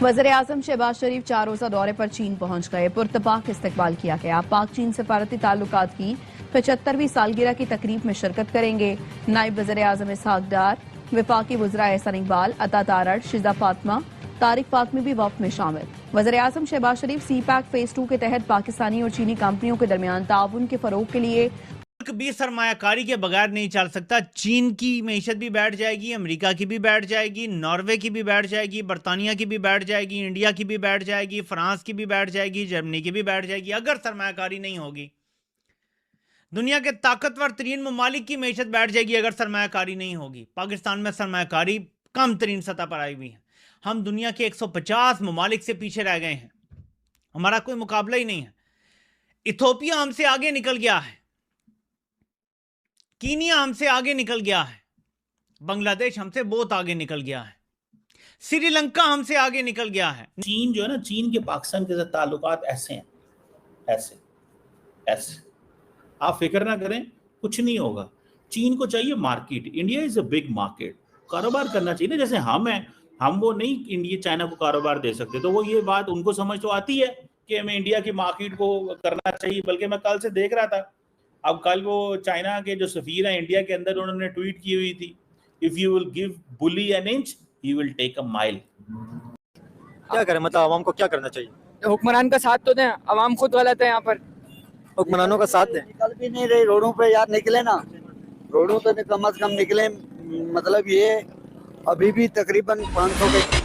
वज़ीर-ए-आज़म शहबाज शरीफ 4 रोज़ा दौरे पर चीन पहुंच गए। पुरतपाक इस्तकबाल किया गया। पाक चीन सफारती ताल्लुकात की 75वीं सालगिरह की तकरीब में शिरकत करेंगे। नायब वज़ीर-ए-आज़म इसहाक डार, वफाकी वज़रा एहसन इकबाल, अता तारड़, शिजा फातिमा, तारिक फातमी भी वफ्द में शामिल। वज़ीर-ए-आज़म शहबाज शरीफ सी-पैक फेज 2 के तहत पाकिस्तानी और चीनी कंपनियों के दरमियान ताउन के फरोग के लिए भी सरमायाकारी के बगैर नहीं चल सकता। चीन की मीशत भी बैठ जाएगी, अमेरिका की भी बैठ जाएगी, नॉर्वे की भी बैठ जाएगी, बरतानिया की भी बैठ जाएगी, इंडिया की भी बैठ जाएगी, फ्रांस की भी बैठ जाएगी, जर्मनी की भी बैठ जाएगी। अगर सरमायाकारी नहीं होगी, दुनिया के ताकतवर तरीन ममालिक की मीशत बैठ जाएगी अगर सरमायाकारी नहीं होगी। पाकिस्तान में सरमायाकारी कम तरीन सतह पर आई हुई है। हम दुनिया के 150 ममालिक से पीछे रह गए हैं। हमारा कोई मुकाबला ही नहीं है। इथोपिया हमसे आगे निकल गया है, कीनिया हमसे आगे निकल गया है, बांग्लादेश हमसे बहुत आगे निकल गया है, श्रीलंका हमसे आगे निकल गया है। चीन जो है ना, चीन के पाकिस्तान के साथ ताल्लुकात ऐसे हैं, ऐसे ऐसे। आप फिक्र ना करें, कुछ नहीं होगा। चीन को चाहिए market. India is a big market. कारोबार करना चाहिए ना, जैसे हम हैं। हम वो नहीं इंडिया चाइना को कारोबार दे सकते, तो वो ये बात उनको समझ तो आती है कि हमें इंडिया की मार्केट को करना चाहिए। बल्कि मैं कल से देख रहा था, अब कल वो चाइना के जो सफीर हैं इंडिया के अंदर, उन्होंने ट्वीट की हुई थी, if you will give bully an inch he will take a mile. क्या करें, मतलब आवाम को क्या करना चाहिए? हुक्मरान का साथ तो दें, आवाम खुद गलत है। यहाँ पर हुक्मरानों का साथ दें। निकल भी नहीं रही रोडों पे यार, निकले ना रोडों पे कम से कम निकले। मतलब ये अभी भी तकरीबन 500 के।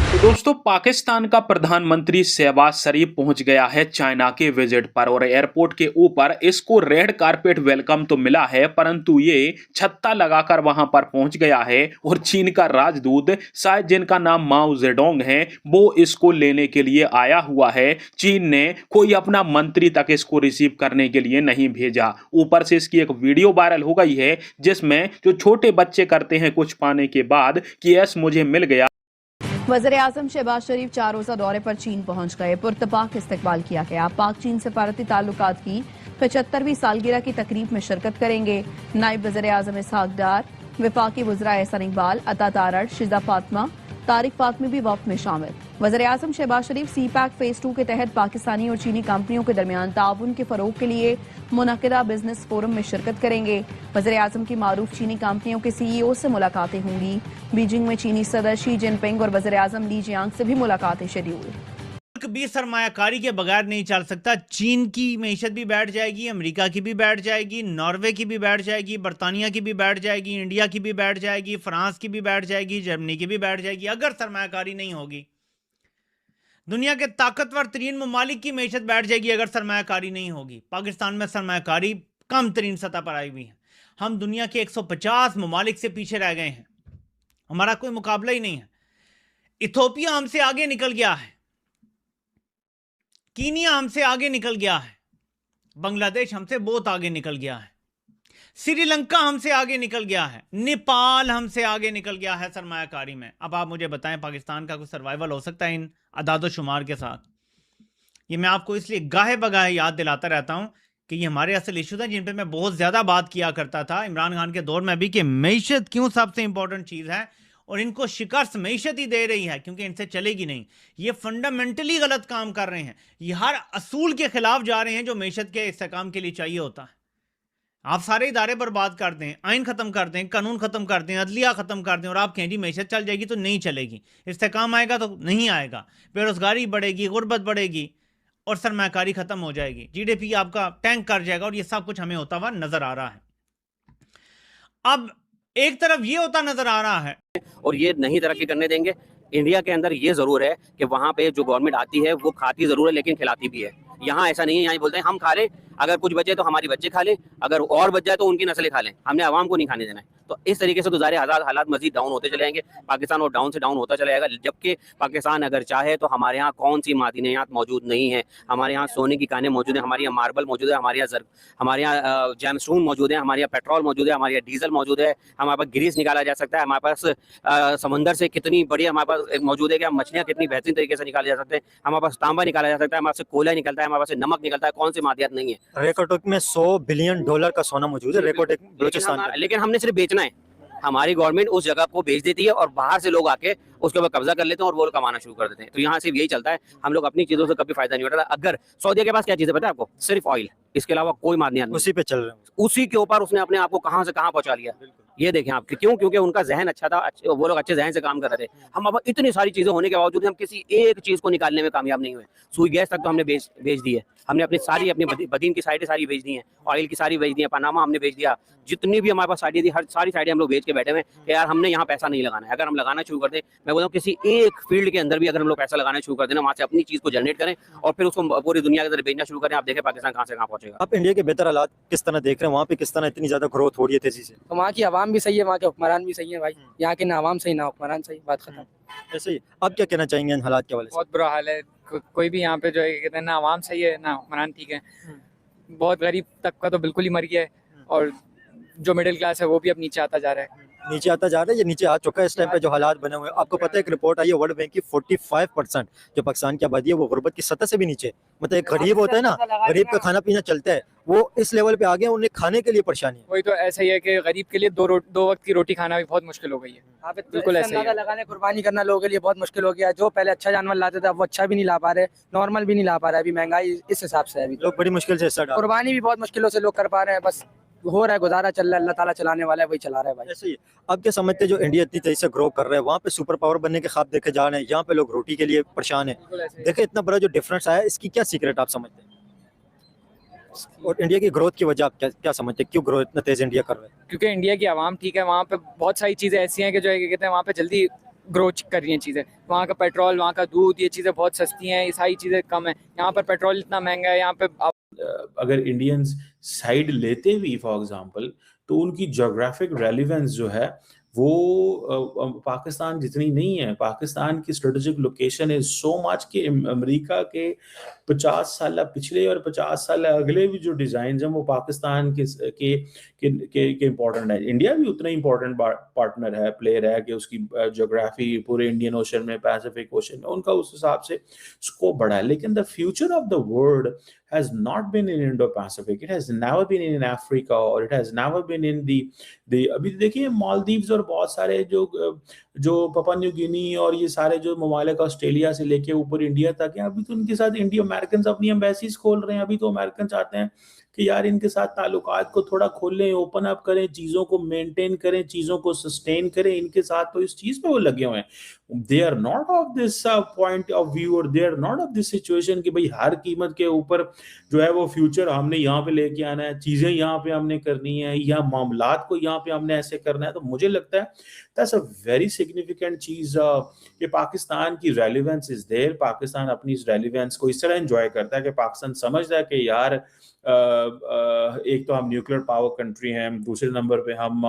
तो दोस्तों, पाकिस्तान का प्रधानमंत्री शहबाज शरीफ पहुंच गया है चाइना के विजिट पर, और एयरपोर्ट के ऊपर इसको रेड कारपेट वेलकम तो मिला है, परंतु ये छत्ता लगाकर वहां पर पहुंच गया है। और चीन का राजदूत, शायद जिनका नाम माओ जेडोंग है, वो इसको लेने के लिए आया हुआ है। चीन ने कोई अपना मंत्री तक इसको रिसीव करने के लिए नहीं भेजा। ऊपर से इसकी एक वीडियो वायरल हो गई है जिसमें जो छोटे बच्चे करते हैं कुछ पाने के बाद कि यस मुझे मिल गया। वज़ीर-ए-आज़म शहबाज शरीफ 4 रोज़ा दौरे पर चीन पहुंच गए। पुरतपाक इस्तकबाल किया गया। पाक चीन सफारती ताल्लुकात की 75वीं सालगिरह की तकरीब में शिरकत करेंगे। नायब वज़ीर-ए-आज़म इसहाक डार, वफाकी वज़रा एहसन इकबाल, अता तारड़, शिजा फातिमा, तारिक फातमी भी वफ्द में शामिल। वज़ीर-ए-आज़म शहबाज शरीफ सी-पैक फेज 2 के तहत पाकिस्तानी और चीनी कंपनियों के दरमियान ताउन के फरोग के लिए मुनक़िदा बिजनेस फोरम में शिरकत करेंगे। वज़ीर-ए-आज़म की मारूफ चीनी कंपनियों के CEO से मुलाकातें होंगी। बीजिंग में चीनी सदर शी जिनपिंग और वज़ीर-ए-आज़म ली जियांग से भी मुलाकातें शेड्यूल। भी सरमायाकारी के बगैर नहीं चल सकता। चीन की मीशत भी बैठ जाएगी, अमेरिका की भी बैठ जाएगी, नॉर्वे की भी बैठ जाएगी, बरतानिया की भी बैठ जाएगी, इंडिया की भी बैठ जाएगी, फ्रांस की भी बैठ जाएगी, जर्मनी की भी बैठ जाएगी। अगर सरमायाकारी नहीं होगी, दुनिया के ताकतवर तरीन ममालिक की मीशत बैठ जाएगी अगर सरमायाकारी नहीं होगी। पाकिस्तान में सरमायाकारी कम तरीन सतह पर आई हुई है। हम दुनिया के 150 ममालिक से पीछे रह गए हैं। हमारा कोई मुकाबला ही नहीं है। इथोपिया हमसे आगे निकल गया है, कीनिया हमसे आगे निकल गया है, बांग्लादेश हमसे बहुत आगे निकल गया है, श्रीलंका हमसे आगे निकल गया है, नेपाल हमसे आगे निकल गया है सरमायाकारी में। अब आप मुझे बताएं, पाकिस्तान का कोई सर्वाइवल हो सकता है इन अदादो शुमार के साथ? ये मैं आपको इसलिए गाहे बगाहे याद दिलाता रहता हूं कि ये हमारे असल इशूज हैं जिन पे मैं बहुत ज़्यादा बात किया करता था इमरान खान के दौर में भी, कि मैशत क्यों सबसे इंपॉर्टेंट चीज़ है और इनको शिकस्त मैशत ही दे रही है क्योंकि इनसे चलेगी नहीं। ये फंडामेंटली गलत काम कर रहे हैं। ये हर असूल के खिलाफ जा रहे हैं जो मैशत के इस्तेकाम के लिए चाहिए होता है। आप सारे इदारे बर्बाद कर दें, आइन ख़त्म कर दें, कानून ख़त्म कर दें, अदलिया ख़त्म कर दें और आप कहें जी मैशत चल जाएगी, तो नहीं चलेगी। इस्तेकाम आएगा तो नहीं आएगा, बेरोज़गारी बढ़ेगी, गुर्बत बढ़ेगी और सरमायाकारी ख़त्म हो जाएगी, GDP आपका टैंक कर जाएगा। और ये सब कुछ हमें होता हुआ नज़र आ रहा है। अब एक तरफ ये होता नज़र आ रहा है और ये नहीं तरक्की करने देंगे। इंडिया के अंदर ये ज़रूर है कि वहाँ पे जो गवर्नमेंट आती है वो खाती ज़रूर है लेकिन खिलाती भी है। यहाँ ऐसा नहीं है, यहाँ बोलते हैं हम खा रहे, अगर कुछ बचे तो हमारी बच्चे खा लें, अगर और बच जाए तो उनकी नस्लें खा लें, हमने आवाम को नहीं खाने देना है। तो इस तरीके से तो ज़ाहिर हालात मजीद डाउन होते चले जाएंगे, पाकिस्तान और डाउन से डाउन होता चला जाएगा। जबकि पाकिस्तान अगर चाहे तो हमारे यहाँ कौन सी मादनियात मौजूद नहीं है, हमारे यहाँ सोने की कानें मौजूद हैं, हमारे यहाँ मार्बल मौजूद है, हमारे यहाँ जैमस्टोन मौजूद है, हमारे यहाँ पेट्रोल मौजूद है, हमारे यहाँ डीजल मौजूद है, हमारे पास ग्रीस निकाला जा सकता है, हमारे पास समंदर से कितनी बड़ी हमारे पास मौजूद है कि हम मछलियाँ कितनी बेहतरीन तरीके से निकाले जा सकते हैं, हमारे पास तांबा निकाला जा सकता है, हमारे पास कोयला निकलता है, हमारे पास नमक निकलता है, कौन सी मादियात नहीं है। रेकोटेक में $100 बिलियन का सोना मौजूद है, रेकोटेक बलूचिस्तान का। लेकिन हमने सिर्फ बेचना है, हमारी गवर्नमेंट उस जगह को बेच देती है और बाहर से लोग आके उसके ऊपर कब्जा कर लेते हैं और वो कमाना शुरू कर देते हैं। तो यहाँ सिर्फ यही चलता है, हम लोग अपनी चीजों से कभी फायदा नहीं उठाता। अगर सऊदी के पास क्या चीज है पता है आपको? सिर्फ ऑयल, इसके अलावा कोई मादनियात नहीं। उसी पे चल रहे हैं। उसी के ऊपर उसने अपने आप को कहां से कहां पहुंचा लिया, ये देखें आप। क्यों? क्योंकि उनका जहन अच्छा था, वो लोग अच्छे जहन से काम कर रहे थे। हम अब इतनी सारी चीजें होने के बावजूद हम किसी एक चीज को निकालने में कामयाब नहीं हुए। सुई गैस तक तो हमने बेच दी है, हमने अपनी बदीन की साइटें सारी बेच दी हैं, ऑयल की सारी बेच दी है, पनामा हमने बेच दिया, जितनी भी हमारे पास साइटें थी सारी साइटें हम लोग बेच के बैठे हुए कि यार हमने यहाँ पैसा नहीं लगाना है। अगर हम लगाना शुरू कर दें, मैं बोलता हूँ किसी एक फील्ड के अंदर भी अगर हम लोग पैसा लगाना शुरू कर देना, वहाँ से अपनी चीज को जनरेट करें और फिर उसको पूरी दुनिया के अंदर बेचना शुरू करें, आप देखें पाकिस्तान कहाँ से कहाँ पहुंचेगा। आप इंडिया के बेहतर हालात किस तरह देख रहे हैं? वहाँ पे किस तरह इतनी ज्यादा ग्रोथ हो रही है तेजी से? तो वहाँ की आवाम भी सही है, वहाँ के हुक्मरान भी सही है भाई, यहाँ के ना आवाम सही ना हुक्मरान सही, बात खत्म। ऐसे ही आप क्या कहना चाहेंगे इन हालात के हवाले से? बहुत बुरा हाल है, कोई भी यहाँ पे जो है कहते हैं ना आवाम सही है ना हुक्मरान ठीक है। बहुत गरीब तबका तो बिल्कुल ही मर गया है और जो मिडिल क्लास है वो भी अब नीचे आता जा रहा है। नीचे आता जा रहा है, ये नीचे आ चुका है इस टाइम पे जो हालात बने हुए हैं। आपको पता है एक रिपोर्ट आई है वर्ल्ड बैंक की, 45% जो पाकिस्तान की आबादी है वो गुर्बत की सतह से भी नीचे। मतलब एक गरीब होता है ना, गरीब का खाना पीना चलता है, वो इस लेवल पे आ गया, उन्हें खाने के लिए परेशानी है। वही तो ऐसा ही है कि गरीब के लिए दो वक्त की रोटी खाना भी बहुत मुश्किल हो गई है। बिल्कुल ऐसा ही है। लगाने कुर्बानी करना लोगों के लिए बहुत मुश्किल हो गया। जो पहले अच्छा जानवर लाते थे अब वो अच्छा भी नहीं ला पा रहे, नॉर्मल भी नहीं ला पा रहे। अभी महंगाई इस हिसाब से है, अभी लोग बड़ी मुश्किल से हिस्सा डाल रहे हैं। कुर्बानी भी बहुत मुश्किलों से लोग कर पा रहे हैं। बस हो रहा है, गुजारा चल रहा है, अल्लाह ताला चलाने वाला है, वही चला रहा है भाई। ऐसे ही आप क्या समझते हैं जो इंडिया इतनी तेजी से ग्रो कर रहा है, वहाँ पे सुपर पावर बनने के ख्वाब देखे जा रहे हैं, यहाँ पे लोग रोटी के लिए परेशान है। देखिए इतना बड़ा जो डिफरेंस आया, इसकी क्या सीक्रेट आप समझते हैं? और इंडिया की ग्रोथ की वजह आप क्या समझते हैं, क्यों ग्रोथ इतना तेज इंडिया कर रहा है? क्योंकि इंडिया की आवाम ठीक है, वहाँ पे बहुत सारी चीज़ें ऐसी हैं कि जो है कहते हैं वहाँ पे जल्दी ग्रो कर रही हैं चीज़ें। वहाँ का पेट्रोल, वहाँ का दूध, ये चीज़ें बहुत सस्ती हैं, ये सारी चीज़ें कम है। यहाँ पर पेट्रोल इतना महंगा है, यहाँ पे अगर इंडियंस साइड लेते भी फॉर एग्जांपल, तो उनकी जोग्राफिक रेलिवेंस जो है वो पाकिस्तान जितनी नहीं है। पाकिस्तान की strategic location is so much कि अमेरिका के 50 साल पिछले और 50 साल अगले भी जो डिजाइन हैं वो पाकिस्तान के इम्पोर्टेंट है। इंडिया भी उतना इम्पोर्टेंट पार्टनर है, प्लेयर है कि उसकी ज्योग्राफी पूरे इंडियन ओशन में, पैसिफिक ओशन में उनका उस हिसाब से स्कोप बड़ा है। लेकिन the future of the world has not been in Indo-Pacific. It has never been in Africa, or it has never been in the अभी देखिए मालदीव्स और बहुत सारे जो पापुआ न्यू गिनी और ये सारे जो ममालिक ऑस्ट्रेलिया से लेके ऊपर इंडिया तक हैं, अभी तो उनके साथ इंडिया अमेरिकन अपनी एम्बेसीज खोल रहे हैं। अभी तो अमेरिकन चाहते हैं कि यार इनके साथ ताल्लुकात को थोड़ा खोलें, ओपन अप करें, चीज़ों को मेंटेन करें, चीज़ों को सस्टेन करें। इनके साथ तो इस चीज़ पे वो लगे हुए हैं। They are not of this point of view और they are not of this situation कि भाई हर कीमत के ऊपर जो है वो फ्यूचर हमने यहाँ पे लेके आना है, चीज़ें यहाँ पे हमने करनी है या मामलात को यहाँ पे हमने ऐसे करना है। तो मुझे लगता है दैट्स अ वेरी सिग्निफिकेंट चीज़ कि पाकिस्तान की रेलिवेंस इज देयर। पाकिस्तान अपनी इस रेलिवेंस को इस तरह एंजॉय करता है कि पाकिस्तान समझता है कि यार एक तो हम न्यूक्लियर पावर कंट्री हैं, दूसरे नंबर पे हम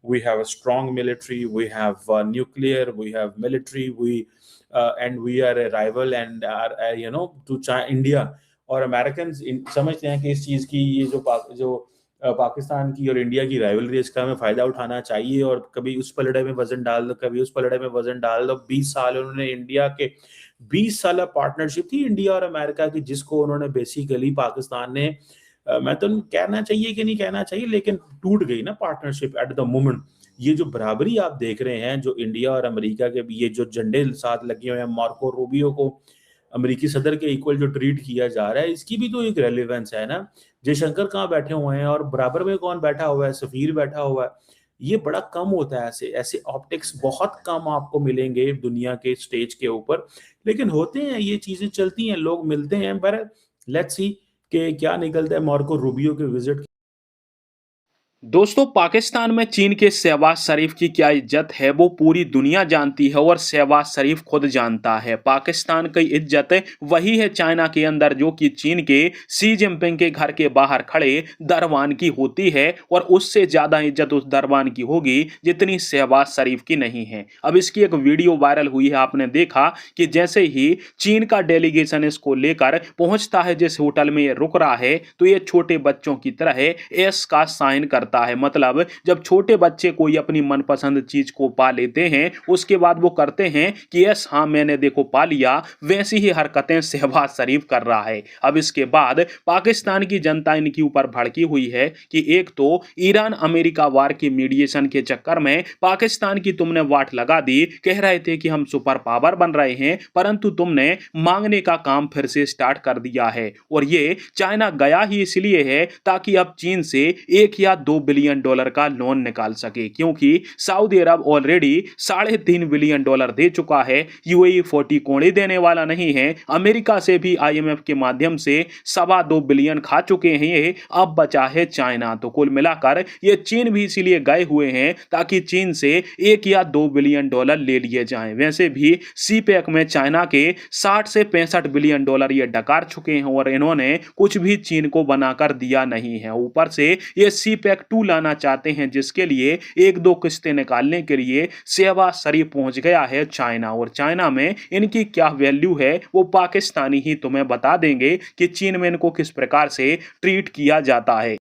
we have a strong military, we have nuclear, we have military, and we are a rival and are you know to India। और अमेरिकन समझते हैं कि इस चीज़ की ये जो पाकिस्तान की और इंडिया की राइवलरी, इसका हमें फ़ायदा उठाना चाहिए और कभी उस पलड़े में वजन डाल दो, कभी उस पलड़े में वजन डाल दो। 20 साल उन्होंने इंडिया के 20 साल पार्टनरशिप थी इंडिया और अमेरिका की, जिसको उन्होंने बेसिकली पाकिस्तान ने मैं तो कहना चाहिए कि नहीं कहना चाहिए, लेकिन टूट गई ना पार्टनरशिप एट द मोमेंट। ये जो बराबरी आप देख रहे हैं जो इंडिया और अमेरिका के, ये जो झंडे साथ लगे हुए हैं, मार्को रूबियो को अमेरिकी सदर के इक्वल जो ट्रीट किया जा रहा है, इसकी भी तो एक रेलेवेंस है ना। जयशंकर कहाँ बैठे हुए हैं और बराबर में कौन बैठा हुआ है? सफीर बैठा हुआ है। ये बड़ा कम होता है, ऐसे ऑप्टिक्स बहुत कम आपको मिलेंगे दुनिया के स्टेज के ऊपर, लेकिन होते हैं, ये चीजें चलती हैं, लोग मिलते हैं। पर लेट्स सी कि क्या निकलता है मार्को रूबियो के विजिट दोस्तों, पाकिस्तान में चीन के शहबाज शरीफ की क्या इज्जत है वो पूरी दुनिया जानती है और शहबाज शरीफ खुद जानता है। पाकिस्तान की इज्जत वही है चाइना के अंदर जो कि चीन के शी जिनपिंग के घर के बाहर खड़े दरबान की होती है, और उससे ज्यादा इज्जत उस दरबान की होगी जितनी शहबाज शरीफ की नहीं है। अब इसकी एक वीडियो वायरल हुई है, आपने देखा कि जैसे ही चीन का डेलीगेशन इसको लेकर पहुंचता है जिस होटल में ये रुक रहा है, तो ये छोटे बच्चों की तरह एस का साइन करता है। मतलब जब छोटे बच्चे कोई अपनी मनपसंद चीज को पा लेते हैं उसके बाद वो करते हैं कि यस हाँ मैंने देखो पा लिया, वैसी ही हरकतें शहबाज शरीफ कर रहा है। अब इसके बाद पाकिस्तान की जनता इनके ऊपर भड़की हुई है कि एक तो ईरान अमेरिका वार की मीडिएशन के चक्कर में पाकिस्तान की तुमने वाट लगा दी, कह रहे थे कि हम सुपर पावर बन रहे हैं, परंतु तुमने मांगने का काम फिर से स्टार्ट कर दिया है। और ये चाइना गया ही इसलिए है ताकि अब चीन से 1 या 2 बिलियन डॉलर का लोन निकाल सके, क्योंकि सऊदी अरब ऑलरेडी $3.5 बिलियन दे चुका है। यूएई 40 कोड़े देने वाला नहीं है। अमेरिका से भी आईएमएफ के माध्यम से $2.25 बिलियन खा चुके हैं ये, अब बचा है चाइना। तो कुल मिलाकर ये चीन भी इसीलिए गए हुए हैं ताकि चीन से 1 या 2 बिलियन डॉलर ले लिए जाएं। वैसे भी सीपैक में चाइना के 60 से 65 बिलियन डॉलर ये डकार चुके हैं और इन्होंने कुछ भी चीन को बनाकर दिया नहीं है। ऊपर से ये सीपैक 2 लाना चाहते हैं जिसके लिए 1-2 किस्तें निकालने के लिए शहबाज शरीफ पहुंच गया है चाइना। और चाइना में इनकी क्या वैल्यू है वो पाकिस्तानी ही तुम्हें बता देंगे कि चीन में इनको किस प्रकार से ट्रीट किया जाता है।